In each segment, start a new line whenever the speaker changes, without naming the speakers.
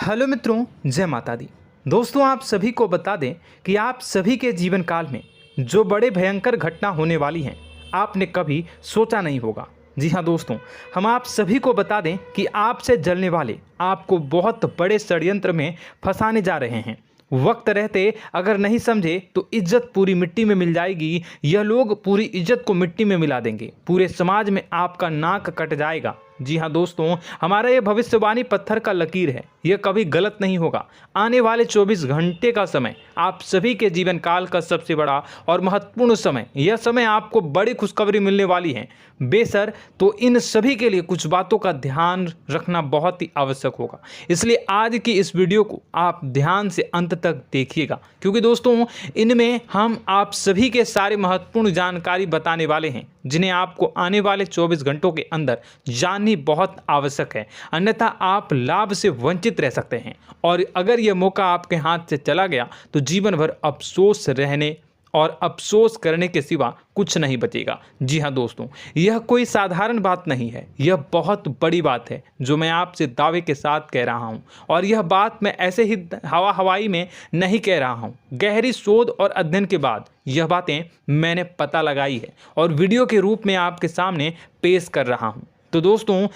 Hello मित्रों, जय माता दी। दोस्तों, आप सभी को बता दें कि आप सभी के जीवन काल में जो बड़े भयंकर घटना होने वाली हैं, आपने कभी सोचा नहीं होगा। जी हाँ दोस्तों, हम आप सभी को बता दें कि आपसे जलने वाले आपको बहुत बड़े षड्यंत्र में फंसाने जा रहे हैं। वक्त रहते अगर नहीं समझे तो इज्जत पूरी मिट्टी में मिल जाएगी। यह लोग पूरी इज्जत को मिट्टी में मिला देंगे। पूरे समाज में आपका नाक कट जाएगा। जी हाँ दोस्तों, हमारा ये भविष्यवाणी पत्थर का लकीर है, यह कभी गलत नहीं होगा। आने वाले 24 घंटे का समय आप सभी के जीवन काल का सबसे बड़ा और महत्वपूर्ण समय। यह समय आपको बड़ी खुशखबरी मिलने वाली है बेसर, तो इन सभी के लिए कुछ बातों का ध्यान रखना बहुत ही आवश्यक होगा। इसलिए आज की इस वीडियो को आप ध्यान से अंत तक देखिएगा, क्योंकि दोस्तों इनमें हम आप सभी के सारे महत्वपूर्ण जानकारी बताने वाले हैं, जिन्हें आपको आने वाले 24 घंटों के अंदर जाननी बहुत आवश्यक है। अन्यथा आप लाभ से वंचित रह सकते हैं, और अगर यह मौका आपके हाथ से चला गया तो जीवन भर अफसोस रहने और अफसोस करने के सिवा कुछ नहीं बचेगा। जी हाँ दोस्तों, यह कोई साधारण बात नहीं है, यह बहुत बड़ी बात है जो मैं आपसे दावे के साथ कह रहा हूँ। और यह बात मैं ऐसे ही हवाई में नहीं कह रहा हूँ। गहरी शोध और अध्ययन के बाद यह बातें मैंने पता लगाई है और वीडियो के रूप में आपके सामने पेश कर रहा हूँ। तो दोस्तों,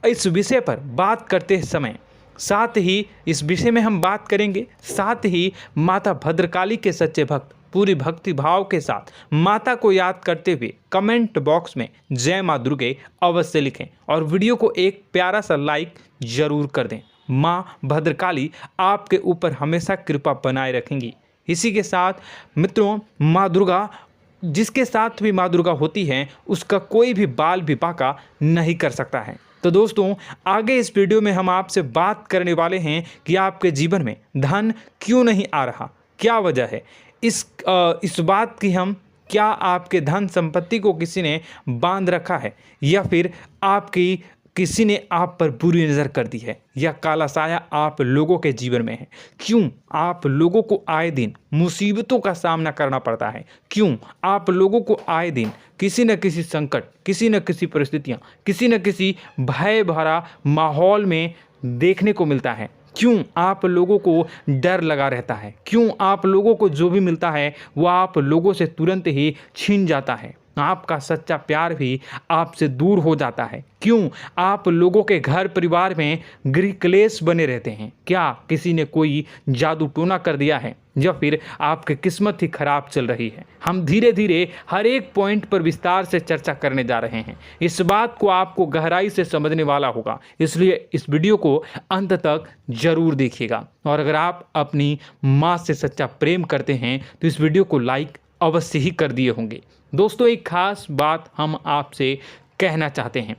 इस विषय पर बात करते समय साथ ही इस विषय में हम बात करेंगे, साथ ही माता भद्रकाली के सच्चे भक्त पूरी भक्ति भाव के साथ माता को याद करते हुए कमेंट बॉक्स में जय माँ दुर्गे अवश्य लिखें और वीडियो को एक प्यारा सा लाइक जरूर कर दें। माँ भद्रकाली आपके ऊपर हमेशा कृपा बनाए रखेंगी। इसी के साथ मित्रों, माँ दुर्गा, जिसके साथ भी माँ दुर्गा होती हैं, उसका कोई भी बाल भी बांका नहीं कर सकता है। तो दोस्तों, आगे इस वीडियो में हम आपसे बात करने वाले हैं कि आपके जीवन में धन क्यों नहीं आ रहा, क्या वजह है इस बात की। हम क्या आपके धन संपत्ति को किसी ने बांध रखा है, या फिर आपकी किसी ने आप पर बुरी नज़र कर दी है, या काला साया आप लोगों के जीवन में है। क्यों आप लोगों को आए दिन मुसीबतों का सामना करना पड़ता है, क्यों आप लोगों को आए दिन किसी न किसी संकट, किसी न किसी परिस्थितियाँ, किसी न किसी भय भरा माहौल में देखने को मिलता है, क्यों आप लोगों को डर लगा रहता है, क्यों आप लोगों को जो भी मिलता है वो आप लोगों से तुरंत ही छीन जाता है, आपका सच्चा प्यार भी आपसे दूर हो जाता है, क्यों आप लोगों के घर परिवार में गृह क्लेश बने रहते हैं। क्या किसी ने कोई जादू टोना कर दिया है, या फिर आपकी किस्मत ही खराब चल रही है। हम धीरे धीरे हर एक पॉइंट पर विस्तार से चर्चा करने जा रहे हैं। इस बात को आपको गहराई से समझने वाला होगा, इसलिए इस वीडियो को अंत तक जरूर देखिएगा। और अगर आप अपनी माँ से सच्चा प्रेम करते हैं तो इस वीडियो को लाइक अवश्य ही कर दिए होंगे। दोस्तों, एक खास बात हम आपसे कहना चाहते हैं।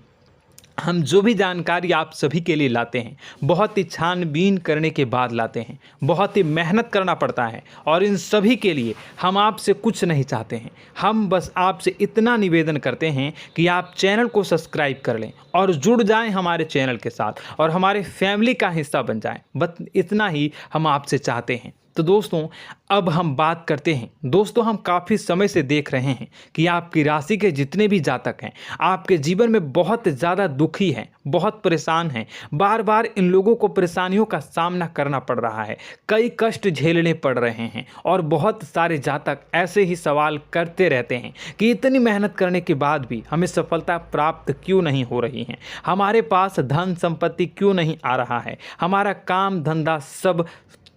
हम जो भी जानकारी आप सभी के लिए लाते हैं, बहुत ही छानबीन करने के बाद लाते हैं, बहुत ही मेहनत करना पड़ता है, और इन सभी के लिए हम आपसे कुछ नहीं चाहते हैं। हम बस आपसे इतना निवेदन करते हैं कि आप चैनल को सब्सक्राइब कर लें और जुड़ जाएं हमारे चैनल के साथ और हमारे फैमिली का हिस्सा बन जाएं। बस इतना ही हम आपसे चाहते हैं। तो दोस्तों, अब हम बात करते हैं। दोस्तों, हम काफ़ी समय से देख रहे हैं कि आपकी राशि के जितने भी जातक हैं, आपके जीवन में बहुत ज़्यादा दुखी हैं, बहुत परेशान हैं। बार बार इन लोगों को परेशानियों का सामना करना पड़ रहा है, कई कष्ट झेलने पड़ रहे हैं, और बहुत सारे जातक ऐसे ही सवाल करते रहते हैं कि इतनी मेहनत करने के बाद भी हमें सफलता प्राप्त क्यों नहीं हो रही है, हमारे पास धन संपत्ति क्यों नहीं आ रहा है, हमारा काम धंधा सब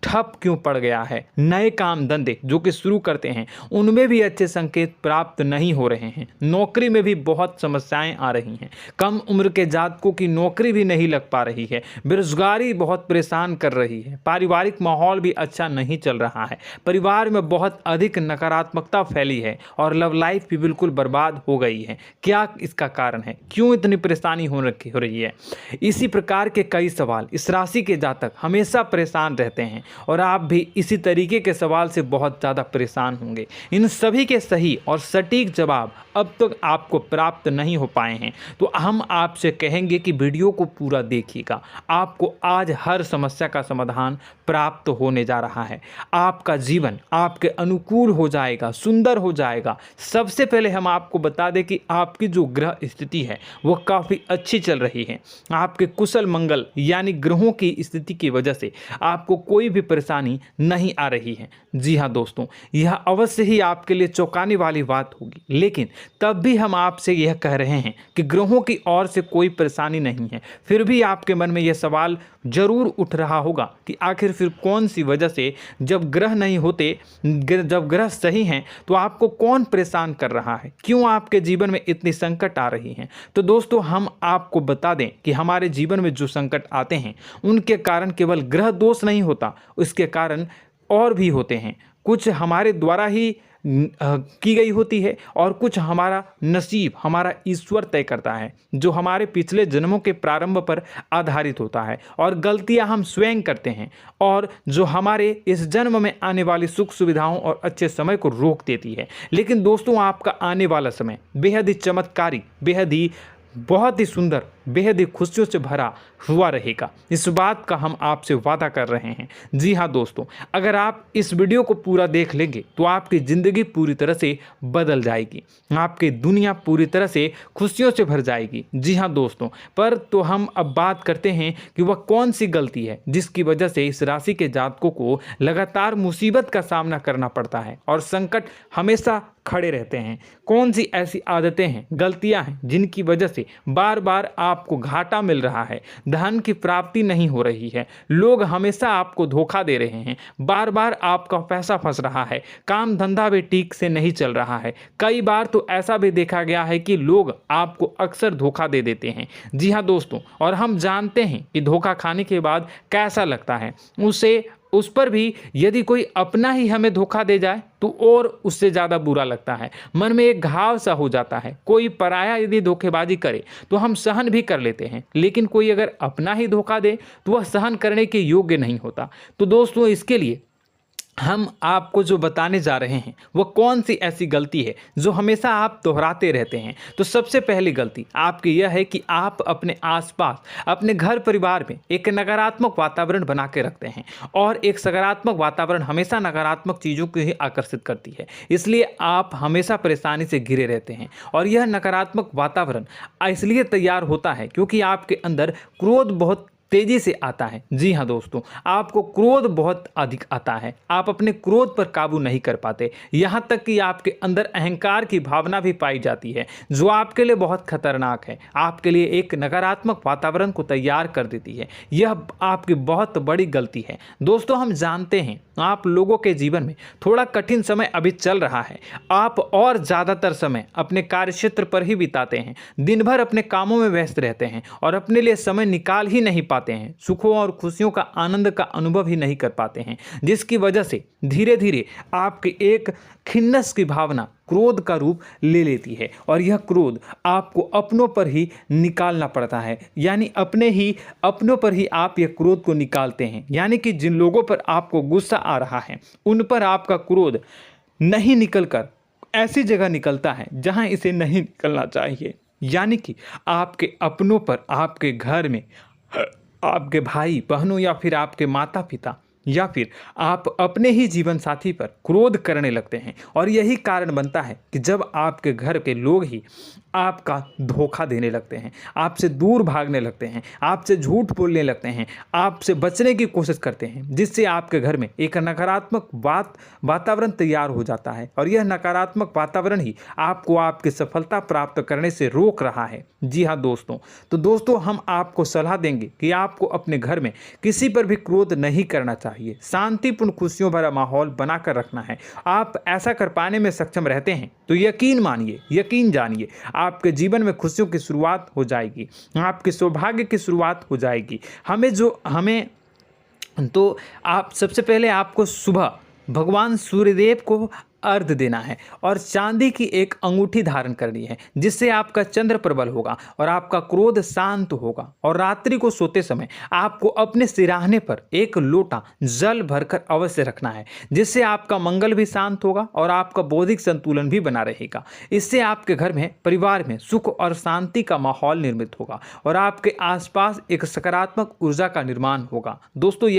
ठप क्यों पड़ गया है, नए काम धंधे जो कि शुरू करते हैं उनमें भी अच्छे संकेत प्राप्त नहीं हो रहे हैं, नौकरी में भी बहुत समस्याएं आ रही हैं, कम उम्र के जातकों की नौकरी भी नहीं लग पा रही है, बेरोजगारी बहुत परेशान कर रही है, पारिवारिक माहौल भी अच्छा नहीं चल रहा है, परिवार में बहुत अधिक नकारात्मकता फैली है, और लव लाइफ भी बिल्कुल बर्बाद हो गई है। क्या इसका कारण है, क्यों इतनी परेशानी हो रही है? इसी प्रकार के कई सवाल इस राशि के जातक हमेशा परेशान रहते हैं, और आप भी इसी तरीके के सवाल से बहुत ज़्यादा परेशान होंगे। इन सभी के सही और सटीक जवाब अब तक आपको प्राप्त नहीं हो पाए हैं, तो हम आपसे कहेंगे कि वीडियो को पूरा देखिएगा। आपको आज हर समस्या का समाधान प्राप्त होने जा रहा है। आपका जीवन आपके अनुकूल हो जाएगा, सुंदर हो जाएगा। सबसे पहले हम आपको बता दें कि आपकी जो ग्रह स्थिति है वो काफ़ी अच्छी चल रही है। आपके कुशल मंगल यानी ग्रहों की स्थिति की वजह से आपको कोई भी परेशानी नहीं आ रही है। जी हाँ दोस्तों, यह अवश्य ही आपके लिए चौंकाने वाली बात होगी, लेकिन तब भी हम आपसे यह कह रहे हैं कि ग्रहों की ओर से कोई परेशानी नहीं है। फिर भी आपके मन में यह सवाल जरूर उठ रहा होगा कि आखिर फिर कौन सी वजह से, जब ग्रह नहीं होते, जब ग्रह सही हैं, तो आपको कौन परेशान कर रहा है, क्यों आपके जीवन में इतनी संकट आ रही हैं। तो दोस्तों, हम आपको बता दें कि हमारे जीवन में जो संकट आते हैं उनके कारण केवल ग्रह दोष नहीं होता, उसके कारण और भी होते हैं। कुछ हमारे द्वारा ही की गई होती है और कुछ हमारा नसीब, हमारा ईश्वर तय करता है, जो हमारे पिछले जन्मों के प्रारंभ पर आधारित होता है। और गलतियां हम स्वयं करते हैं और जो हमारे इस जन्म में आने वाली सुख सुविधाओं और अच्छे समय को रोक देती है। लेकिन दोस्तों, आपका आने वाला समय बेहद ही चमत्कारी, बेहद ही बहुत ही सुंदर, बेहद ही खुशियों से भरा हुआ रहेगा। इस बात का हम आपसे वादा कर रहे हैं। जी हाँ दोस्तों, अगर आप इस वीडियो को पूरा देख लेंगे तो आपकी ज़िंदगी पूरी तरह से बदल जाएगी, आपकी दुनिया पूरी तरह से खुशियों से भर जाएगी। जी हाँ दोस्तों, पर तो हम अब बात करते हैं कि वह कौन सी गलती है जिसकी वजह से इस राशि के जातकों को लगातार मुसीबत का सामना करना पड़ता है और संकट हमेशा खड़े रहते हैं। कौन सी ऐसी आदतें हैं, गलतियां हैं जिनकी वजह से बार बार आपको घाटा मिल रहा है, धन की प्राप्ति नहीं हो रही है, लोग हमेशा आपको धोखा दे रहे हैं, बार बार आपका पैसा फंस रहा है, काम धंधा भी ठीक से नहीं चल रहा है। कई बार तो ऐसा भी देखा गया है कि लोग आपको अक्सर धोखा दे देते हैं। जी हाँ दोस्तों, और हम जानते हैं कि धोखा खाने के बाद कैसा लगता है। उस पर भी यदि कोई अपना ही हमें धोखा दे जाए तो और उससे ज़्यादा बुरा लगता है, मन में एक घाव सा हो जाता है। कोई पराया यदि धोखेबाजी करे तो हम सहन भी कर लेते हैं, लेकिन कोई अगर अपना ही धोखा दे तो वह सहन करने के योग्य नहीं होता। तो दोस्तों, इसके लिए हम आपको जो बताने जा रहे हैं वो कौन सी ऐसी गलती है जो हमेशा आप दोहराते रहते हैं। तो सबसे पहली गलती आपकी यह है कि आप अपने आसपास, अपने घर परिवार में एक नकारात्मक वातावरण बना के रखते हैं, और एक सकारात्मक वातावरण हमेशा नकारात्मक चीज़ों को ही आकर्षित करती है। इसलिए आप हमेशा परेशानी से घिरे रहते हैं, और यह नकारात्मक वातावरण इसलिए तैयार होता है क्योंकि आपके अंदर क्रोध बहुत तेजी से आता है। जी हाँ दोस्तों, आपको क्रोध बहुत अधिक आता है, आप अपने क्रोध पर काबू नहीं कर पाते, यहाँ तक कि आपके अंदर अहंकार की भावना भी पाई जाती है, जो आपके लिए बहुत खतरनाक है, आपके लिए एक नकारात्मक वातावरण को तैयार कर देती है। यह आपकी बहुत बड़ी गलती है। दोस्तों, हम जानते हैं आप लोगों के जीवन में थोड़ा कठिन समय अभी चल रहा है। आप और ज़्यादातर समय अपने कार्यक्षेत्र पर ही बिताते हैं, दिन भर अपने कामों में व्यस्त रहते हैं और अपने लिए समय निकाल ही नहीं पाते हैं, सुखों और खुशियों का आनंद का अनुभव ही नहीं कर पाते हैं, जिसकी वजह से धीरे धीरे आपकी एक खिन्नस की भावना क्रोध का रूप ले लेती है, और यह क्रोध आपको अपनों पर ही निकालना पड़ता है। यानी अपनों पर ही आप यह क्रोध को निकालते हैं। यानी कि जिन लोगों पर आपको गुस्सा आ रहा है उन पर आपका क्रोध नहीं निकलकर ऐसी जगह निकलता है जहां इसे नहीं निकलना चाहिए। यानी कि आपके अपनों पर, आपके घर में, आपके भाई बहनों या फिर आपके माता पिता या फिर आप अपने ही जीवन साथी पर क्रोध करने लगते हैं, और यही कारण बनता है कि जब आपके घर के लोग ही आपका धोखा देने लगते हैं, आपसे दूर भागने लगते हैं, आपसे झूठ बोलने लगते हैं, आपसे बचने की कोशिश करते हैं, जिससे आपके घर में एक नकारात्मक वातावरण तैयार हो जाता है, और यह नकारात्मक वातावरण ही आपको आपकी सफलता प्राप्त करने से रोक रहा है। जी हाँ दोस्तों, तो दोस्तों, हम आपको सलाह देंगे कि आपको अपने घर में किसी पर भी क्रोध नहीं करना चाहिए, शांतिपूर्ण खुशियों भरा माहौल बनाकर रखना है। आप ऐसा कर पाने में सक्षम रहते हैं तो यकीन मानिए, यकीन जानिए, आपके जीवन में खुशियों की शुरुआत हो जाएगी, आपके सौभाग्य की शुरुआत हो जाएगी। आप सबसे पहले आपको सुबह भगवान सूर्यदेव को अर्घ्य देना है और चांदी की एक अंगूठी धारण करनी है, जिससे आपका चंद्र प्रबल होगा और आपका क्रोध शांत होगा। और रात्रि को सोते समय आपको अपने सिरहाने पर एक लोटा जल भरकर अवश्य रखना है, जिससे आपका मंगल भी शांत होगा और आपका बौद्धिक संतुलन भी बना रहेगा। इससे आपके घर में, परिवार में सुख और शांति का माहौल निर्मित होगा और आपके आसपास एक सकारात्मक ऊर्जा का निर्माण होगा। दोस्तों,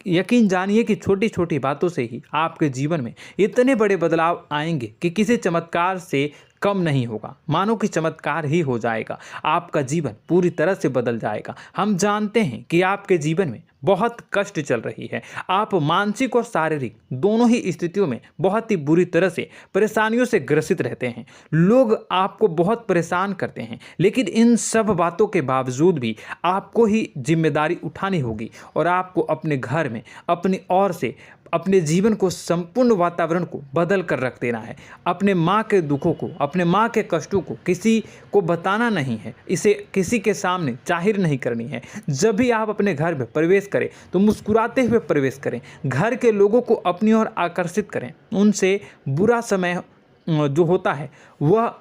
यकीन जानिए कि छोटी छोटी बातों से ही आपके जीवन में इतने बड़े बदलाव आएंगे कि किसी चमत्कार से कम नहीं होगा। मानो कि चमत्कार ही हो जाएगा, आपका जीवन पूरी तरह से बदल जाएगा। हम जानते हैं कि आपके जीवन में बहुत कष्ट चल रही है, आप मानसिक और शारीरिक दोनों ही स्थितियों में बहुत ही बुरी तरह से परेशानियों से ग्रसित रहते हैं। लोग आपको बहुत परेशान करते हैं, लेकिन इन सब बातों के बावजूद भी आपको ही जिम्मेदारी उठानी होगी और आपको अपने घर में अपनी ओर से अपने जीवन को, संपूर्ण वातावरण को बदल कर रख देना है। अपने माँ के दुखों को, अपने माँ के कष्टों को किसी को बताना नहीं है, इसे किसी के सामने जाहिर नहीं करनी है। जब भी आप अपने घर में प्रवेश करें तो मुस्कुराते हुए प्रवेश करें, घर के लोगों को अपनी ओर आकर्षित करें। उनसे बुरा समय जो होता है वह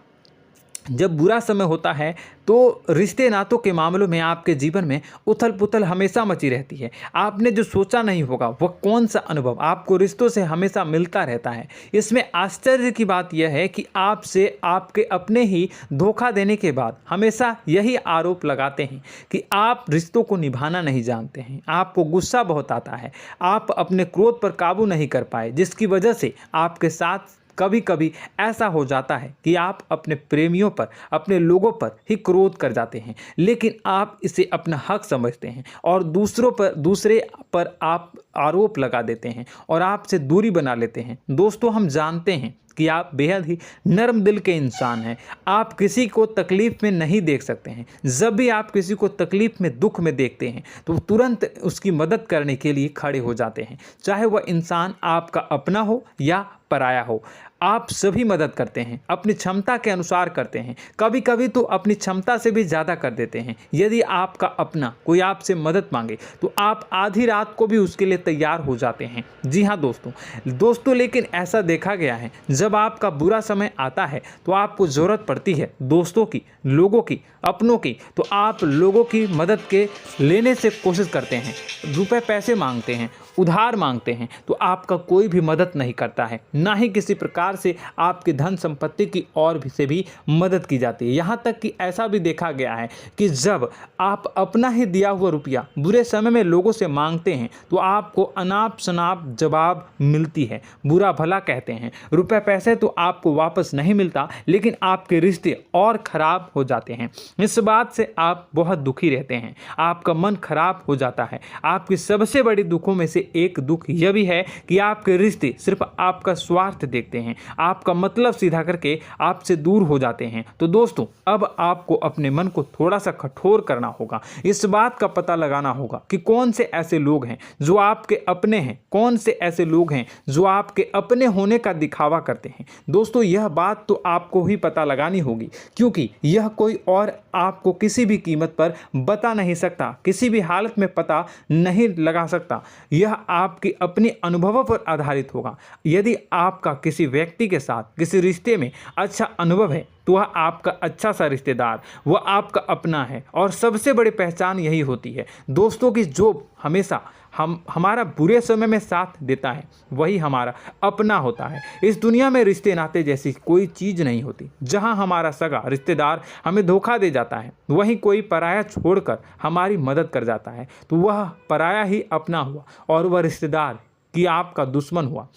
जब बुरा समय होता है तो रिश्ते नातों के मामलों में आपके जीवन में उथल पुथल हमेशा मची रहती है। आपने जो सोचा नहीं होगा वह कौन सा अनुभव आपको रिश्तों से हमेशा मिलता रहता है। इसमें आश्चर्य की बात यह है कि आपसे आपके अपने ही धोखा देने के बाद हमेशा यही आरोप लगाते हैं कि आप रिश्तों को निभाना नहीं जानते हैं, आपको गुस्सा बहुत आता है, आप अपने क्रोध पर काबू नहीं कर पाए, जिसकी वजह से आपके साथ कभी कभी ऐसा हो जाता है कि आप अपने प्रेमियों पर, अपने लोगों पर ही क्रोध कर जाते हैं, लेकिन आप इसे अपना हक समझते हैं और दूसरे पर आप आरोप लगा देते हैं और आपसे दूरी बना लेते हैं। दोस्तों, हम जानते हैं कि आप बेहद ही नर्म दिल के इंसान हैं। आप किसी को तकलीफ में नहीं देख सकते हैं। जब भी आप किसी को तकलीफ में, दुख में देखते हैं तो तुरंत उसकी मदद करने के लिए खड़े हो जाते हैं, चाहे वह इंसान आपका अपना हो या पराया हो। आप सभी मदद करते हैं, अपनी क्षमता के अनुसार करते हैं, कभी कभी तो अपनी क्षमता से भी ज़्यादा कर देते हैं। यदि आपका अपना कोई आपसे मदद मांगे तो आप आधी रात को भी उसके लिए तैयार हो जाते हैं। जी हाँ दोस्तों, लेकिन ऐसा देखा गया है, जब आपका बुरा समय आता है तो आपको ज़रूरत पड़ती है दोस्तों की, लोगों की, अपनों की, तो आप लोगों की मदद के लेने से कोशिश करते हैं, रुपए पैसे मांगते हैं, उधार मांगते हैं, तो आपका कोई भी मदद नहीं करता है, ना ही किसी प्रकार से आपकी धन संपत्ति की ओर से भी मदद की जाती है। यहाँ तक कि ऐसा भी देखा गया है कि जब आप अपना ही दिया हुआ रुपया बुरे समय में लोगों से मांगते हैं तो आपको अनाप शनाप जवाब मिलती है, बुरा भला कहते हैं। रुपए पैसे तो आपको वापस नहीं मिलता, लेकिन आपके रिश्ते और खराब हो जाते हैं। इस बात से आप बहुत दुखी रहते हैं, आपका मन खराब हो जाता है। आपकी सबसे बड़ी दुखों में से एक दुख यह भी है कि आपके रिश्ते सिर्फ आपका स्वार्थ देखते हैं, आपका मतलब सीधा करके आपसे दूर हो जाते हैं। तो दोस्तों, अब आपको अपने मन को थोड़ा सा कठोर करना होगा, इस बात का पता लगाना होगा कि कौन से ऐसे लोग हैं जो आपके अपने हैं, कौन से ऐसे लोग हैं जो आपके अपने होने का दिखावा करते हैं। दोस्तों, यह बात तो आपको ही पता लगानी होगी, क्योंकि यह कोई और आपको किसी भी कीमत पर बता नहीं सकता, किसी भी हालत में पता नहीं लगा सकता। यह आपके अपने अनुभवों पर आधारित होगा। यदि आपका किसी व्यक्ति के साथ किसी रिश्ते में अच्छा अनुभव है तो वह आपका अच्छा सा रिश्तेदार, वह आपका अपना है। और सबसे बड़ी पहचान यही होती है दोस्तों की जो हमेशा हमारा बुरे समय में साथ देता है वही हमारा अपना होता है। इस दुनिया में रिश्ते नाते जैसी कोई चीज़ नहीं होती। जहां हमारा सगा रिश्तेदार हमें धोखा दे जाता है, वहीं कोई पराया छोड़कर हमारी मदद कर जाता है, तो वह पराया ही अपना हुआ और वह रिश्तेदार की आपका दुश्मन हुआ।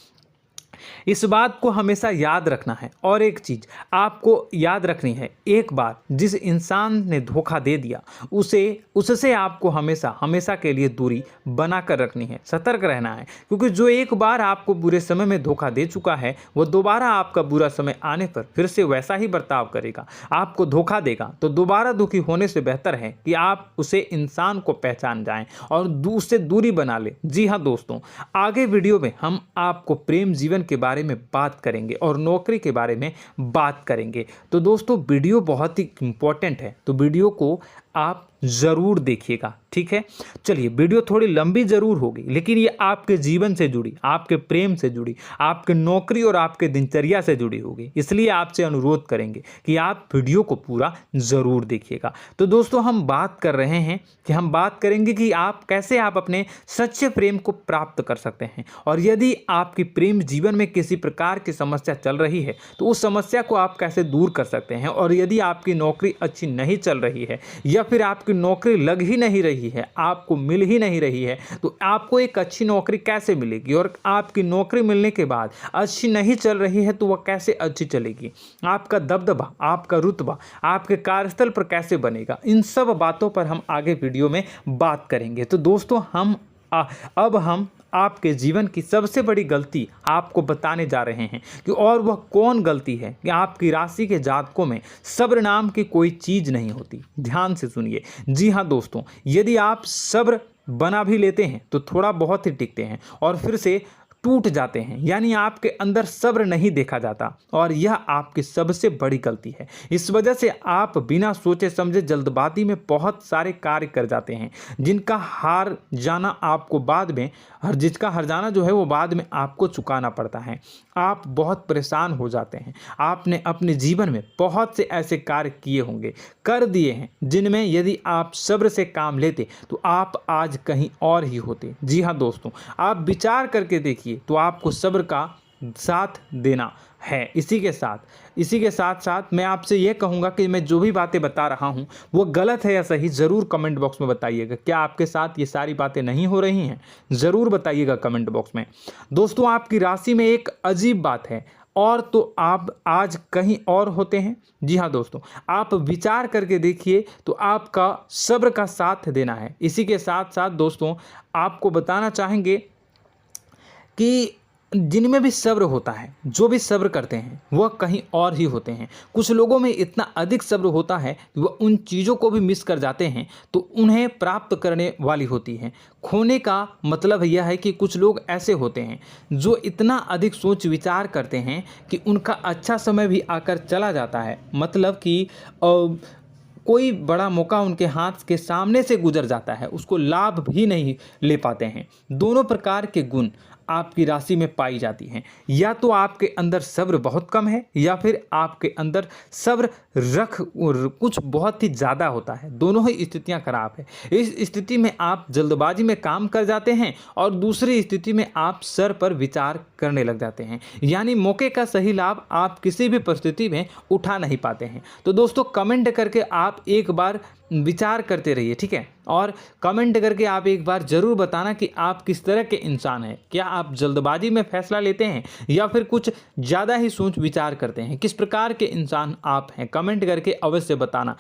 इस बात को हमेशा याद रखना है। और एक चीज़ आपको याद रखनी है, एक बार जिस इंसान ने धोखा दे दिया उससे आपको हमेशा के लिए दूरी बना कर रखनी है, सतर्क रहना है। क्योंकि जो एक बार आपको बुरे समय में धोखा दे चुका है वो दोबारा आपका बुरा समय आने पर फिर से वैसा ही बर्ताव करेगा, आपको धोखा देगा। तो दोबारा दुखी होने से बेहतर है कि आप उसे इंसान को पहचान जाएं और उससे दूरी बना लें। जी हाँ दोस्तों, आगे वीडियो में हम आपको प्रेम जीवन के बारे में बात करेंगे और नौकरी के बारे में बात करेंगे। तो दोस्तों, वीडियो बहुत ही इम्पोर्टेंट है, तो वीडियो को आप ज़रूर देखिएगा, ठीक है। चलिए, वीडियो थोड़ी लंबी ज़रूर होगी, लेकिन ये आपके जीवन से जुड़ी, आपके प्रेम से जुड़ी, आपके नौकरी और आपके दिनचर्या से जुड़ी होगी, इसलिए आपसे अनुरोध करेंगे कि आप वीडियो को पूरा ज़रूर देखिएगा। तो दोस्तों, हम बात कर रहे हैं कि हम बात करेंगे कि आप कैसे आप अपने सच्चे प्रेम को प्राप्त कर सकते हैं, और यदि आपकी प्रेम जीवन में किसी प्रकार की समस्या चल रही है तो उस समस्या को आप कैसे दूर कर सकते हैं, और यदि आपकी नौकरी अच्छी नहीं चल रही है या फिर आपकी नौकरी लग ही नहीं रही है, आपको मिल ही नहीं रही है, तो आपको एक अच्छी नौकरी कैसे मिलेगी, और आपकी नौकरी मिलने के बाद अच्छी नहीं चल रही है तो वह कैसे अच्छी चलेगी, आपका दबदबा, आपका रुतबा आपके कार्यस्थल पर कैसे बनेगा, इन सब बातों पर हम आगे वीडियो में बात करेंगे। तो दोस्तों, अब हम आपके जीवन की सबसे बड़ी गलती आपको बताने जा रहे हैं कि और वह कौन गलती है कि आपकी राशि के जातकों में सब्र नाम की कोई चीज़ नहीं होती। ध्यान से सुनिए। जी हाँ दोस्तों, यदि आप सब्र बना भी लेते हैं तो थोड़ा बहुत ही टिकते हैं और फिर से टूट जाते हैं, यानी आपके अंदर सब्र नहीं देखा जाता, और यह आपकी सबसे बड़ी गलती है। इस वजह से आप बिना सोचे समझे जल्दबाजी में बहुत सारे कार्य कर जाते हैं, जिसका हार जाना जो है वो बाद में आपको चुकाना पड़ता है। आप बहुत परेशान हो जाते हैं। आपने अपने जीवन में बहुत से ऐसे कार्य किए होंगे, कर दिए हैं, जिनमें यदि आप सब्र से काम लेते तो आप आज कहीं और ही होते। जी हाँ दोस्तों, आप विचार करके देखिए तो आपको सब्र का साथ देना है। इसी के साथ साथ मैं आपसे यह कहूँगा कि मैं जो भी बातें बता रहा हूँ वो गलत है या सही, ज़रूर कमेंट बॉक्स में बताइएगा। क्या आपके साथ ये सारी बातें नहीं हो रही हैं, ज़रूर बताइएगा कमेंट बॉक्स में। दोस्तों, आपकी राशि में एक अजीब बात है, और तो आप आज कहीं और होते हैं। जी हाँ दोस्तों, आप विचार करके देखिए तो आपका सब्र का साथ देना है। इसी के साथ साथ दोस्तों, आपको बताना चाहेंगे कि जिनमें भी सब्र होता है, जो भी सब्र करते हैं वह कहीं और ही होते हैं। कुछ लोगों में इतना अधिक सब्र होता है कि वह उन चीज़ों को भी मिस कर जाते हैं तो उन्हें प्राप्त करने वाली होती हैं। खोने का मतलब यह है कि कुछ लोग ऐसे होते हैं जो इतना अधिक सोच विचार करते हैं कि उनका अच्छा समय भी आकर चला जाता है, मतलब कि कोई बड़ा मौका उनके हाथ के सामने से गुजर जाता है, उसको लाभ भी नहीं ले पाते हैं। दोनों प्रकार के गुण आपकी राशि में पाई जाती हैं। या तो आपके अंदर सब्र बहुत कम है या फिर आपके अंदर सब्र कुछ बहुत ही ज़्यादा होता है। दोनों ही स्थितियां खराब है। इस स्थिति में आप जल्दबाजी में काम कर जाते हैं और दूसरी स्थिति में आप सर पर विचार करने लग जाते हैं, यानी मौके का सही लाभ आप किसी भी परिस्थिति में उठा नहीं पाते हैं। तो दोस्तों, कमेंट करके आप एक बार विचार करते रहिए, ठीक है, और कमेंट करके आप एक बार ज़रूर बताना कि आप किस तरह के इंसान हैं। क्या आप जल्दबाजी में फैसला लेते हैं या फिर कुछ ज़्यादा ही सोच विचार करते हैं? किस प्रकार के इंसान आप हैं, कमेंट करके अवश्य बताना।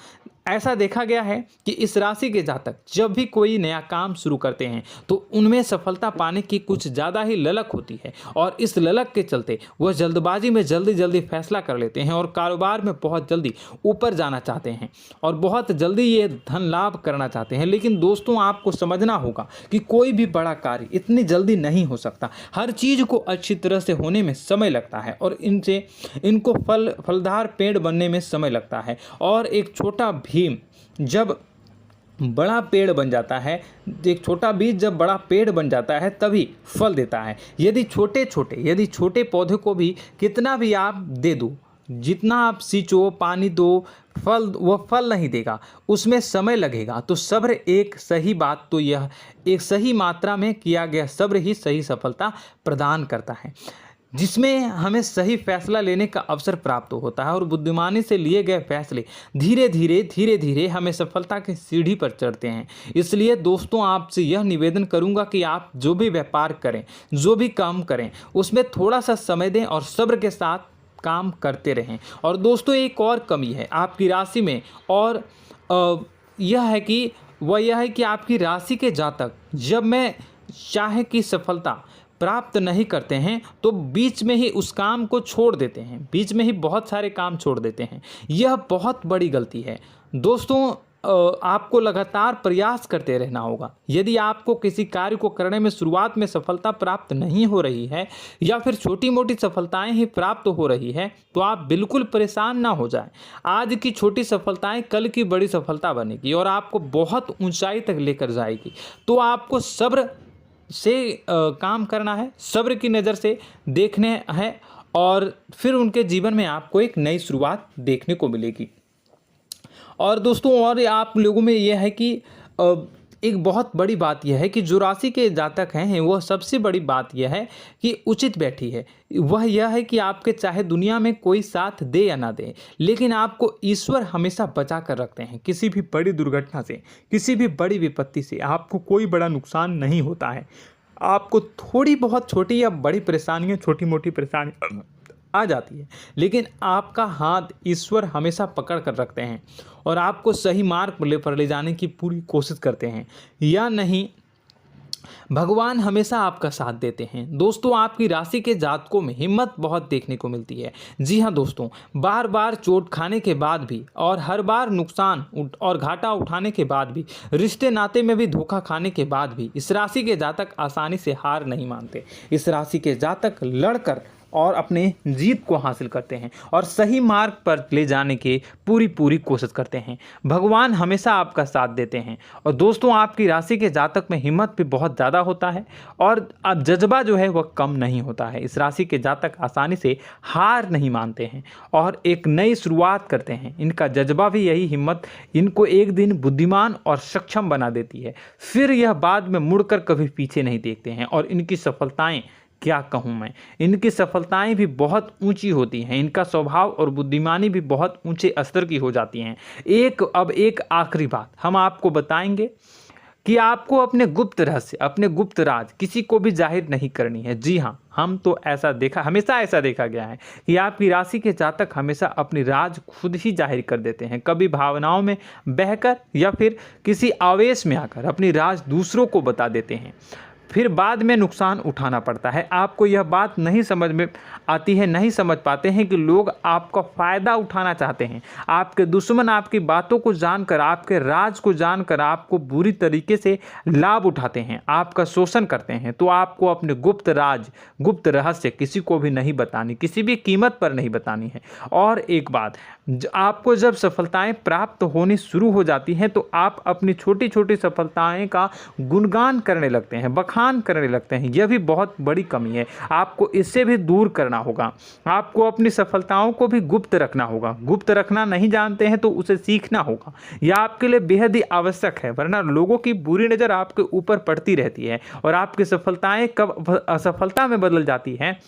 ऐसा देखा गया है कि इस राशि के जातक जब भी कोई नया काम शुरू करते हैं तो उनमें सफलता पाने की कुछ ज़्यादा ही ललक होती है, और इस ललक के चलते वह जल्दबाजी में जल्दी फैसला कर लेते हैं और कारोबार में बहुत जल्दी ऊपर जाना चाहते हैं और बहुत जल्दी ये धन लाभ करना चाहते हैं। लेकिन दोस्तों, आपको समझना होगा कि कोई भी बड़ा कार्य इतनी जल्दी नहीं हो सकता। हर चीज़ को अच्छी तरह से होने में समय लगता है और इनको फलदार पेड़ बनने में समय लगता है। और एक छोटा भीम जब बड़ा पेड़ बन जाता है, एक छोटा बीज जब बड़ा पेड़ बन जाता है तभी फल देता है। यदि छोटे पौधे को भी कितना भी आप दे दो, जितना आप सींचो, पानी दो, वह फल नहीं देगा, उसमें समय लगेगा। तो सब्र एक सही बात तो यह एक सही मात्रा में किया गया सब्र ही सही सफलता प्रदान करता है, जिसमें हमें सही फैसला लेने का अवसर प्राप्त होता है और बुद्धिमानी से लिए गए फैसले धीरे धीरे हमें सफलता की सीढ़ी पर चढ़ते हैं। इसलिए दोस्तों, आपसे यह निवेदन करूंगा कि आप जो भी व्यापार करें, जो भी काम करें, उसमें थोड़ा सा समय दें और सब्र के साथ काम करते रहें। और दोस्तों, एक और कमी है आपकी राशि में, और यह है कि आपकी राशि के जातक जब में चाहे कि सफलता प्राप्त नहीं करते हैं तो बीच में ही उस काम को छोड़ देते हैं, बीच में ही बहुत सारे काम छोड़ देते हैं। यह बहुत बड़ी गलती है दोस्तों। आपको लगातार प्रयास करते रहना होगा। यदि आपको किसी कार्य को करने में शुरुआत में सफलता प्राप्त नहीं हो रही है या फिर छोटी मोटी सफलताएं ही प्राप्त हो रही है तो आप बिल्कुल परेशान ना हो जाएं। आज की छोटी सफलताएं कल की बड़ी सफलता बनेगी और आपको बहुत ऊंचाई तक लेकर जाएगी। तो आपको सब्र से काम करना है, सब्र की नज़र से देखने हैं और फिर उनके जीवन में आपको एक नई शुरुआत देखने को मिलेगी। और दोस्तों और आप लोगों में यह है कि एक बहुत बड़ी बात यह है कि जो राशि के जातक हैं वह सबसे बड़ी बात यह है कि उचित बैठी है। वह यह है कि आपके चाहे दुनिया में कोई साथ दे या ना दे, लेकिन आपको ईश्वर हमेशा बचा कर रखते हैं। किसी भी बड़ी दुर्घटना से, किसी भी बड़ी विपत्ति से आपको कोई बड़ा नुकसान नहीं होता है। आपको थोड़ी बहुत छोटी या बड़ी परेशानियाँ, छोटी मोटी परेशानी आ जाती है, लेकिन आपका हाथ ईश्वर हमेशा पकड़ कर रखते हैं और आपको सही मार्ग पर ले जाने की पूरी कोशिश करते हैं। या नहीं, भगवान हमेशा आपका साथ देते हैं। दोस्तों आपकी राशि के जातकों में हिम्मत बहुत देखने को मिलती है। जी हाँ दोस्तों, बार बार चोट खाने के बाद भी और हर बार नुकसान और घाटा उठाने के बाद भी, रिश्ते नाते में भी धोखा खाने के बाद भी इस राशि के जातक आसानी से हार नहीं मानते। इस राशि के जातक लड़कर और अपने जीत को हासिल करते हैं और सही मार्ग पर ले जाने की पूरी कोशिश करते हैं। भगवान हमेशा आपका साथ देते हैं। और दोस्तों आपकी राशि के जातक में हिम्मत भी बहुत ज़्यादा होता है और अब जज्बा जो है वह कम नहीं होता है। इस राशि के जातक आसानी से हार नहीं मानते हैं और एक नई शुरुआत करते हैं। इनका जज्बा भी, यही हिम्मत इनको एक दिन बुद्धिमान और सक्षम बना देती है। फिर यह बाद में मुड़कर कभी पीछे नहीं देखते हैं और इनकी सफलताएं, क्या कहूँ मैं, इनकी सफलताएं भी बहुत ऊंची होती हैं। इनका स्वभाव और बुद्धिमानी भी बहुत ऊंचे स्तर की हो जाती हैं। अब एक आखिरी बात हम आपको बताएंगे कि आपको अपने गुप्त रहस्य, अपने गुप्त राज किसी को भी जाहिर नहीं करनी है। जी हाँ, हम तो हमेशा ऐसा देखा गया है कि आपकी राशि के जातक हमेशा अपनी राज खुद ही जाहिर कर देते हैं। कभी भावनाओं में बहकर या फिर किसी आवेश में आकर अपनी राज दूसरों को बता देते हैं, फिर बाद में नुकसान उठाना पड़ता है। आपको यह बात नहीं समझ में आती है, नहीं समझ पाते हैं कि लोग आपका फ़ायदा उठाना चाहते हैं। आपके दुश्मन आपकी बातों को जानकर, आपके राज को जानकर आपको बुरी तरीके से लाभ उठाते हैं, आपका शोषण करते हैं। तो आपको अपने गुप्त राज, गुप्त रहस्य किसी को भी नहीं बतानी, किसी भी कीमत पर नहीं बतानी है। और एक बात, आपको जब सफलताएं प्राप्त होनी शुरू हो जाती हैं तो आप अपनी छोटी छोटी सफलताएं का गुणगान करने लगते हैं, बखान करने लगते हैं। यह भी बहुत बड़ी कमी है, आपको इससे भी दूर करना होगा। आपको अपनी सफलताओं को भी गुप्त रखना होगा। गुप्त रखना नहीं जानते हैं तो उसे सीखना होगा। यह आपके लिए बेहद ही आवश्यक है, वरना लोगों की बुरी नज़र आपके ऊपर पड़ती रहती है और आपकी सफलताएं कब असफलता में बदल जाती हैं,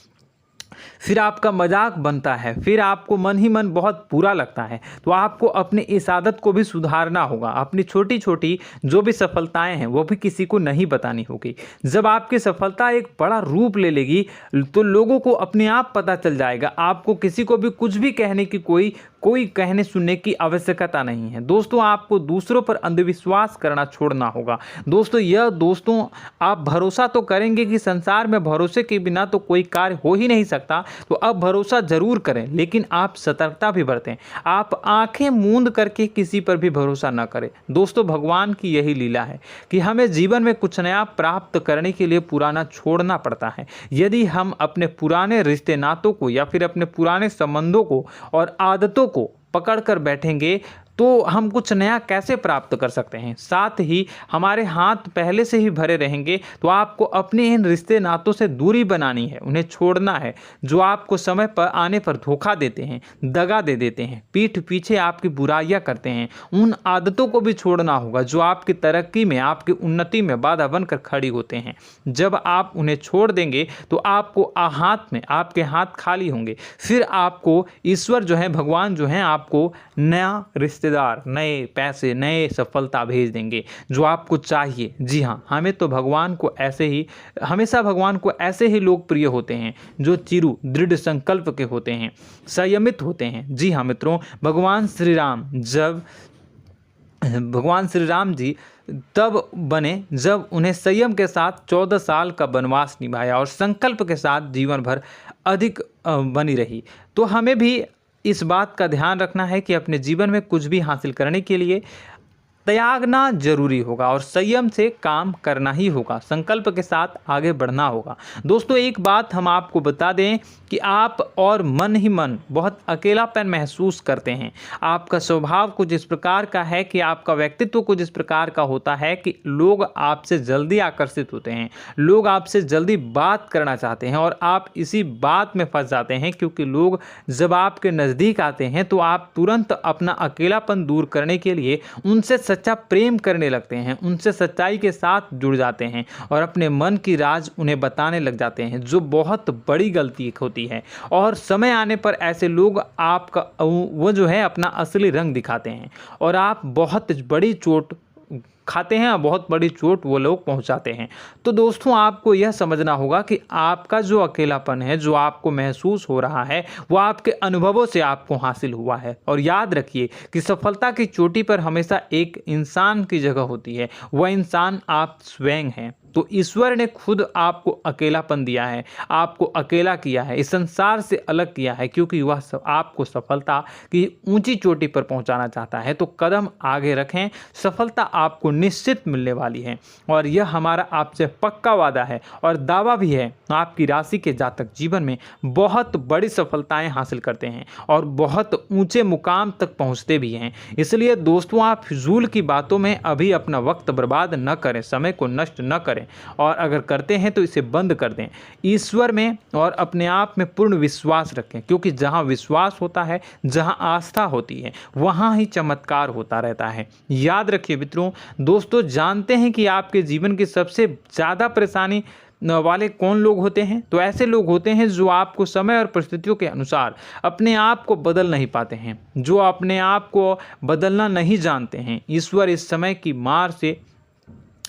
फिर आपका मजाक बनता है, फिर आपको मन ही मन बहुत बुरा लगता है। तो आपको अपनी इस आदत को भी सुधारना होगा। अपनी छोटी छोटी जो भी सफलताएं हैं वो भी किसी को नहीं बतानी होगी। जब आपकी सफलता एक बड़ा रूप ले लेगी तो लोगों को अपने आप पता चल जाएगा। आपको किसी को भी कुछ भी कहने की कोई कहने सुनने की आवश्यकता नहीं है। दोस्तों आपको दूसरों पर अंधविश्वास करना छोड़ना होगा। दोस्तों आप भरोसा तो करेंगे कि संसार में भरोसे के बिना तो कोई कार्य हो ही नहीं सकता, तो अब भरोसा जरूर करें, लेकिन आप सतर्कता भी बरतें। आप आंखें मूंद करके किसी पर भी भरोसा न करें। दोस्तों भगवान की यही लीला है कि हमें जीवन में कुछ नया प्राप्त करने के लिए पुराना छोड़ना पड़ता है। यदि हम अपने पुराने रिश्ते नातों को या फिर अपने पुराने संबंधों को और आदतों को पकड़ कर बैठेंगे तो हम कुछ नया कैसे प्राप्त कर सकते हैं। साथ ही हमारे हाथ पहले से ही भरे रहेंगे। तो आपको अपने इन रिश्ते नातों से दूरी बनानी है, उन्हें छोड़ना है जो आपको समय पर आने पर धोखा देते हैं, दगा दे देते हैं, पीठ पीछे आपकी बुराइयां करते हैं। उन आदतों को भी छोड़ना होगा जो आपकी तरक्की में, आपकी उन्नति में बाधा बनकर खड़ी होते हैं। जब आप उन्हें छोड़ देंगे तो आपके हाथ खाली होंगे। फिर आपको ईश्वर जो है, भगवान जो है, आपको नया रिश्तेदार, नए पैसे, नए सफलता भेज देंगे जो आपको चाहिए। जी हाँ, हमेशा भगवान को ऐसे ही लोग प्रिय होते हैं जो चिरु दृढ़ संकल्प के होते हैं, संयमित होते हैं। जी हाँ मित्रों, भगवान श्री राम जी तब बने जब उन्हें संयम के साथ 14 साल का वनवास निभाया और संकल्प के साथ जीवन भर अधिक बनी रही। तो हमें भी इस बात का ध्यान रखना है कि अपने जीवन में कुछ भी हासिल करने के लिए त्यागना जरूरी होगा और संयम से काम करना ही होगा, संकल्प के साथ आगे बढ़ना होगा। दोस्तों एक बात हम आपको बता दें कि आप और मन ही मन बहुत अकेलापन महसूस करते हैं। आपका स्वभाव कुछ इस प्रकार का है कि आपका व्यक्तित्व कुछ इस प्रकार का होता है कि लोग आपसे जल्दी आकर्षित होते हैं, लोग आपसे जल्दी बात करना चाहते हैं और आप इसी बात में फंस जाते हैं, क्योंकि लोग जब आपके नज़दीक आते हैं तो आप तुरंत अपना अकेलापन दूर करने के लिए उनसे सच्चा प्रेम करने लगते हैं, उनसे सच्चाई के साथ जुड़ जाते हैं और अपने मन की राज उन्हें बताने लग जाते हैं, जो बहुत बड़ी गलती होती है। और समय आने पर ऐसे लोग आपका वो जो है अपना असली रंग दिखाते हैं और आप बहुत बड़ी चोट खाते हैं, बहुत बड़ी चोट वो लोग पहुंचाते हैं। तो दोस्तों आपको यह समझना होगा कि आपका जो अकेलापन है, जो आपको महसूस हो रहा है, वो आपके अनुभवों से आपको हासिल हुआ है। और याद रखिए कि सफलता की चोटी पर हमेशा एक इंसान की जगह होती है, वह इंसान आप स्वयं हैं। तो ईश्वर ने खुद आपको अकेलापन दिया है, आपको अकेला किया है, इस संसार से अलग किया है, क्योंकि वह आपको सफलता की ऊंची चोटी पर पहुंचाना चाहता है। तो कदम आगे रखें, सफलता आपको निश्चित मिलने वाली है और यह हमारा आपसे पक्का वादा है और दावा भी है। आपकी राशि के जातक जीवन में बहुत बड़ी सफलताएं हासिल करते हैं और बहुत ऊंचे मुकाम तक पहुंचते भी हैं। इसलिए दोस्तों आप फिजूल की बातों में अभी अपना वक्त बर्बाद न करें, समय को नष्ट न करें और अगर करते हैं तो इसे बंद कर दें। ईश्वर में और अपने आप में पूर्ण विश्वास रखें, क्योंकि जहां विश्वास होता है, जहां आस्था होती है, वहां ही चमत्कार होता रहता है। याद रखिए मित्रों, दोस्तों जानते हैं कि आपके जीवन की सबसे ज़्यादा परेशानी वाले कौन लोग होते हैं? तो ऐसे लोग होते हैं जो आपको समय और परिस्थितियों के अनुसार अपने आप को बदल नहीं पाते हैं, जो अपने आप को बदलना नहीं जानते हैं। ईश्वर इस समय की मार से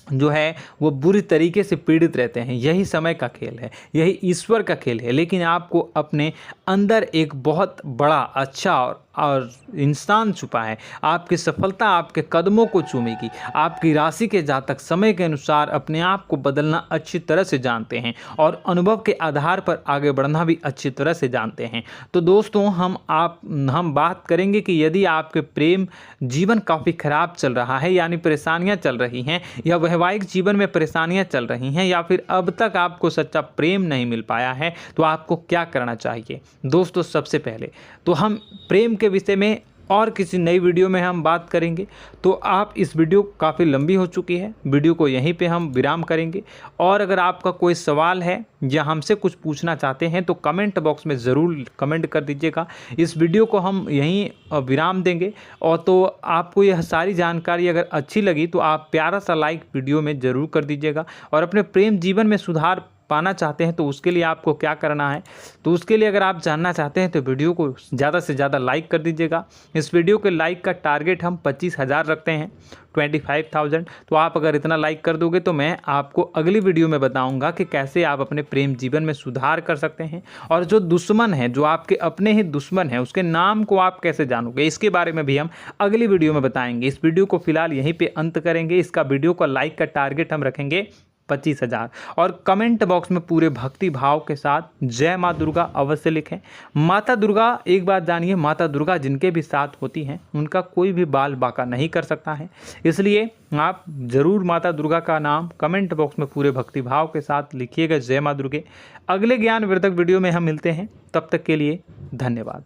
जो है वो बुरी तरीके से पीड़ित रहते हैं। यही समय का खेल है, यही ईश्वर का खेल है। लेकिन आपको अपने अंदर एक बहुत बड़ा अच्छा और इंसान छुपा है। आपकी सफलता आपके कदमों को चूमेगी। आपकी राशि के जातक समय के अनुसार अपने आप को बदलना अच्छी तरह से जानते हैं और अनुभव के आधार पर आगे बढ़ना भी अच्छी तरह से जानते हैं। तो दोस्तों हम बात करेंगे कि यदि आपके प्रेम जीवन काफ़ी खराब चल रहा है, यानी परेशानियां चल रही हैं, या वैवाहिक जीवन में परेशानियां चल रही हैं, या फिर अब तक आपको सच्चा प्रेम नहीं मिल पाया है, तो आपको क्या करना चाहिए। दोस्तों सबसे पहले तो हम प्रेम के विषय में और किसी नई वीडियो में हम बात करेंगे। तो आप इस वीडियो काफ़ी लंबी हो चुकी है, वीडियो को यहीं पे हम विराम करेंगे। और अगर आपका कोई सवाल है या हमसे कुछ पूछना चाहते हैं तो कमेंट बॉक्स में ज़रूर कमेंट कर दीजिएगा। इस वीडियो को हम यहीं विराम देंगे। और तो आपको यह सारी जानकारी अगर अच्छी लगी तो आप प्यारा सा लाइक वीडियो में ज़रूर कर दीजिएगा। और अपने प्रेम जीवन में सुधार पाना चाहते हैं तो उसके लिए आपको क्या करना है, तो उसके लिए अगर आप जानना चाहते हैं तो वीडियो को ज़्यादा से ज़्यादा लाइक कर दीजिएगा। इस वीडियो के लाइक का टारगेट हम 25,000 रखते हैं, 25,000। तो आप अगर इतना लाइक कर दोगे तो मैं आपको अगली वीडियो में बताऊंगा कि कैसे आप अपने प्रेम जीवन में सुधार कर सकते हैं। और जो दुश्मन है, जो आपके अपने ही दुश्मन है, उसके नाम को आप कैसे जानोगे, इसके बारे में भी हम अगली वीडियो में बताएंगे। इस वीडियो को फिलहाल यहीं पर अंत करेंगे। इसका वीडियो का लाइक का टारगेट हम रखेंगे 25,000। और कमेंट बॉक्स में पूरे भक्ति भाव के साथ जय माँ दुर्गा अवश्य लिखें। माता दुर्गा, एक बात जानिए, माता दुर्गा जिनके भी साथ होती हैं उनका कोई भी बाल बांका नहीं कर सकता है। इसलिए आप ज़रूर माता दुर्गा का नाम कमेंट बॉक्स में पूरे भक्ति भाव के साथ लिखिएगा, जय माँ दुर्गे। अगले ज्ञानवर्धक वीडियो में हम मिलते हैं, तब तक के लिए धन्यवाद।